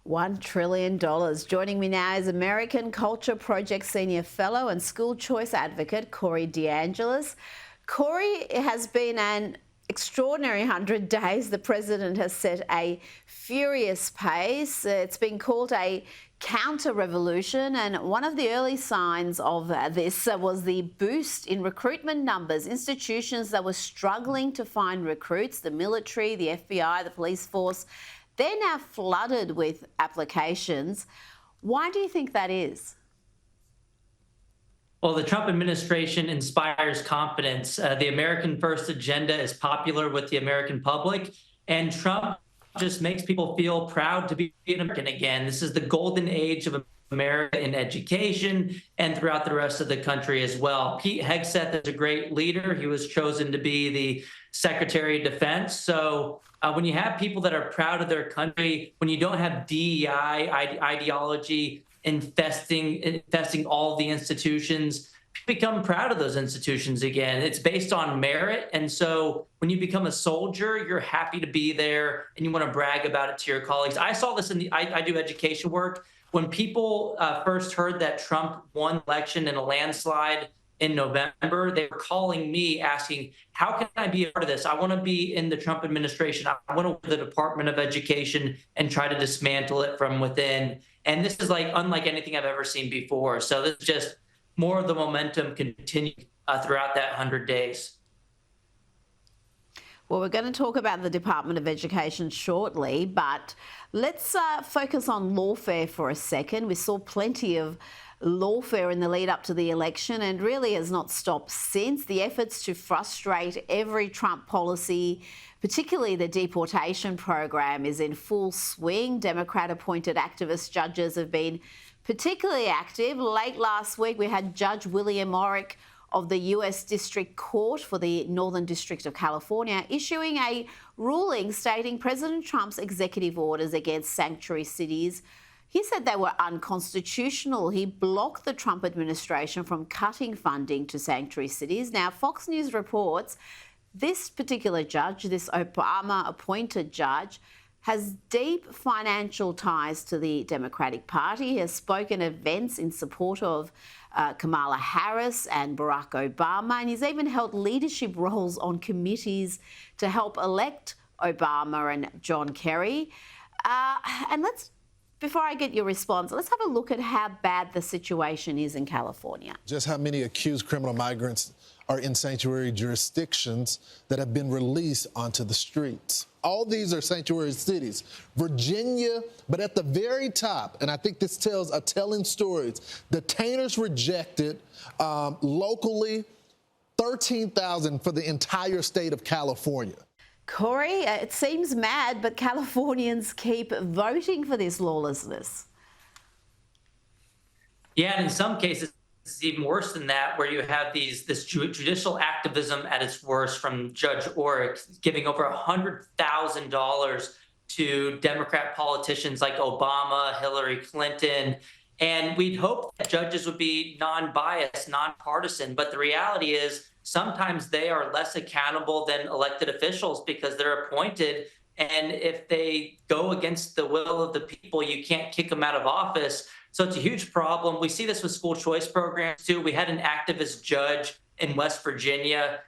$1 trillion. Joining me now is American Culture Project Senior Fellow and School Choice Advocate, Corey DeAngelis. Corey, it has been an extraordinary 100 days. The President has set a furious pace. It's been called a counter-revolution, and one of the early signs of this was the boost in recruitment numbers. Institutions that were struggling to find recruits, the military, the FBI, the police force, they're now flooded with applications. Why do you think that is? Well, the Trump administration inspires confidence. The American First agenda is popular with the American public, and Trump just makes people feel proud to be an American again. This is the golden age of America in education and throughout the rest of the country as well. Pete Hegseth is a great leader. He was chosen to be the Secretary of Defense. So when you have people that are proud of their country, when you don't have DEI ideology infesting all the institutions, become proud of those institutions again. It's based on merit. And so when you become a soldier, you're happy to be there and you want to brag about it to your colleagues. I saw this I do education work. When people first heard that Trump won the election in a landslide in November, they were calling me asking, how can I be a part of this? I want to be in the Trump administration. I want to work with the Department of Education and try to dismantle it from within. And this is unlike anything I've ever seen before. So this is just more of the momentum continue throughout that 100 days. Well, we're going to talk about the Department of Education shortly, but let's focus on lawfare for a second. We saw plenty of lawfare in the lead up to the election and really has not stopped since. The efforts to frustrate every Trump policy, particularly the deportation program, is in full swing. Democrat-appointed activist judges have been particularly active. Late last week, we had Judge William Orrick of the US District Court for the Northern District of California issuing a ruling stating President Trump's executive orders against sanctuary cities. He said they were unconstitutional. He blocked the Trump administration from cutting funding to sanctuary cities. Now, Fox News reports this particular judge, this Obama-appointed judge, has deep financial ties to the Democratic Party. He has spoken at events in support of Kamala Harris and Barack Obama, and he's even held leadership roles on committees to help elect Obama and John Kerry. Before I get your response, let's have a look at how bad the situation is in California. Just how many accused criminal migrants are in sanctuary jurisdictions that have been released onto the streets. All these are sanctuary cities. Virginia, but at the very top, and I think this tells a telling stories, detainers rejected locally 13,000 for the entire state of California. Corey, it seems mad, but Californians keep voting for this lawlessness. Yeah, and in some cases, it's even worse than that, where you have this judicial activism at its worst from Judge Orrick, giving over $100,000 to Democrat politicians like Obama, Hillary Clinton. And we'd hope that judges would be non-biased, non-partisan. But the reality is sometimes they are less accountable than elected officials because they're appointed. And if they go against the will of the people, you can't kick them out of office. So it's a huge problem. We see this with school choice programs, too. We had an activist judge in West Virginia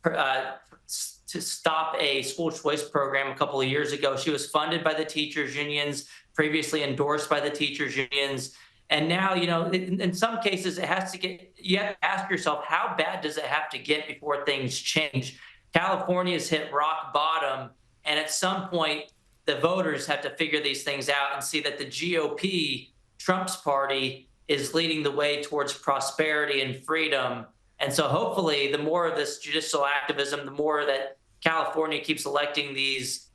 to stop a school choice program a couple of years ago. She was funded by the teachers' unions, previously endorsed by the teachers' unions. And now, in some cases, you have to ask yourself, how bad does it have to get before things change? California's hit rock bottom. And at some point, the voters have to figure these things out and see that the GOP, Trump's party, is leading the way towards prosperity and freedom. And so hopefully the more of this judicial activism, the more that California keeps electing these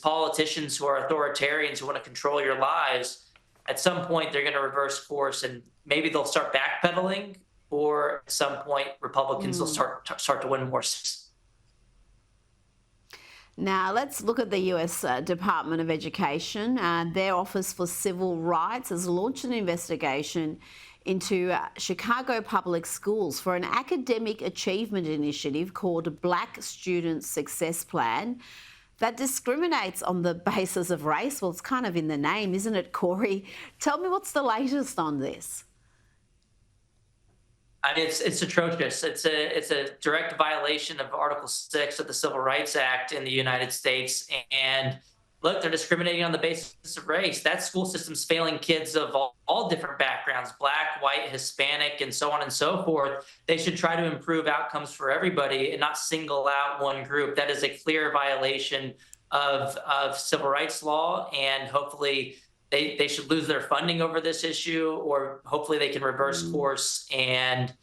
politicians who are authoritarians who want to control your lives, at some point they're going to reverse course and maybe they'll start backpedaling, or at some point Republicans will start to win more seats. Now, let's look at the US Department of Education. Their Office for Civil Rights has launched an investigation into Chicago public schools for an academic achievement initiative called Black Student Success Plan. that discriminates on the basis of race. Well, it's kind of in the name, isn't it, Corey? Tell me what's the latest on this. I mean, it's atrocious. It's a direct violation of Article 6 of the Civil Rights Act in the United States. And look, they're discriminating on the basis of race. That school system's failing kids of all different backgrounds, Black, white, Hispanic, and so on and so forth. They should try to improve outcomes for everybody and not single out one group. That is a clear violation of civil rights law, and hopefully they should lose their funding over this issue, or hopefully they can reverse course and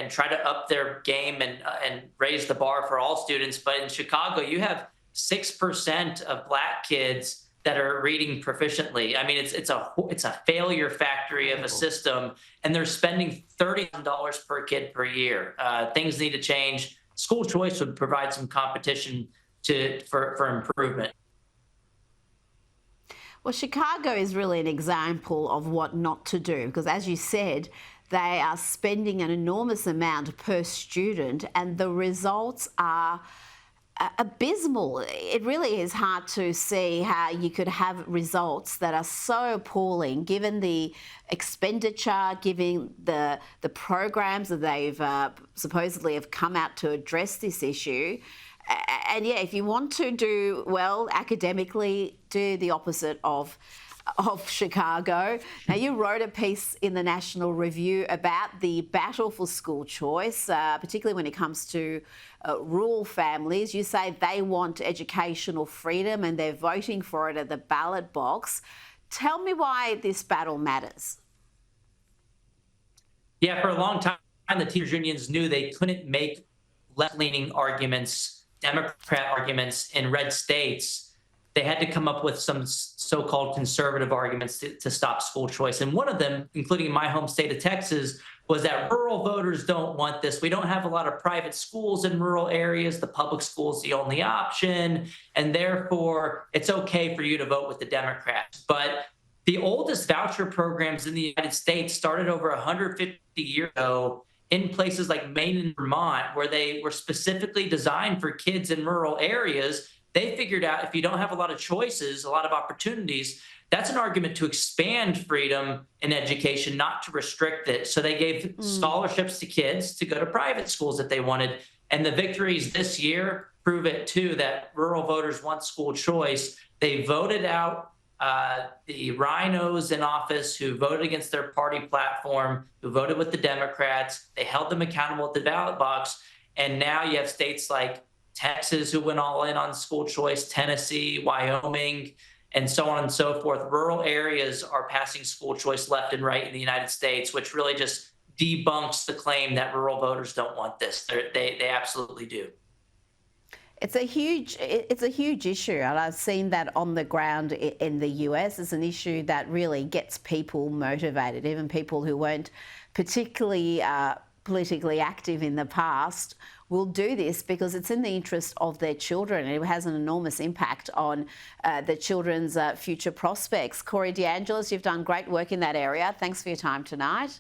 try to up their game and raise the bar for all students. But in Chicago, you have 6% of Black kids that are reading proficiently. I mean, it's a failure factory of a system, and they're spending $30,000 per kid per year. Things need to change. School choice would provide some competition for improvement. Well, Chicago is really an example of what not to do, because as you said, they are spending an enormous amount per student, and the results are abysmal. It really is hard to see how you could have results that are so appalling, given the expenditure, given the programs that they've supposedly have come out to address this issue. And yeah, if you want to do well academically, do the opposite of Chicago. Now, you wrote a piece in the National Review about the battle for school choice, particularly when it comes to rural families. You say they want educational freedom and they're voting for it at the ballot box. Tell me why this battle matters. Yeah, for a long time, the teachers unions knew they couldn't make left-leaning arguments, Democrat arguments in red states. They had to come up with some so-called conservative arguments to stop school choice. And one of them, including my home state of Texas, was that rural voters don't want this. We don't have a lot of private schools in rural areas. The public school is the only option. And therefore, it's okay for you to vote with the Democrats. But the oldest voucher programs in the United States started over 150 years ago in places like Maine and Vermont, where they were specifically designed for kids in rural areas. They figured out if you don't have a lot of choices, a lot of opportunities, that's an argument to expand freedom in education, not to restrict it. So they gave scholarships to kids to go to private schools that they wanted. And the victories this year prove it too, that rural voters want school choice. They voted out the rhinos in office who voted against their party platform, who voted with the Democrats. They held them accountable at the ballot box. And now you have states like Texas who went all in on school choice, Tennessee, Wyoming, and so on and so forth. Rural areas are passing school choice left and right in the United States, which really just debunks the claim that rural voters don't want this. They absolutely do. It's a huge issue, and I've seen that on the ground in the US. It's an issue that really gets people motivated, even people who weren't particularly politically active in the past will do this because it's in the interest of their children, and it has an enormous impact on the children's future prospects. Corey DeAngelis, you've done great work in that area. Thanks for your time tonight.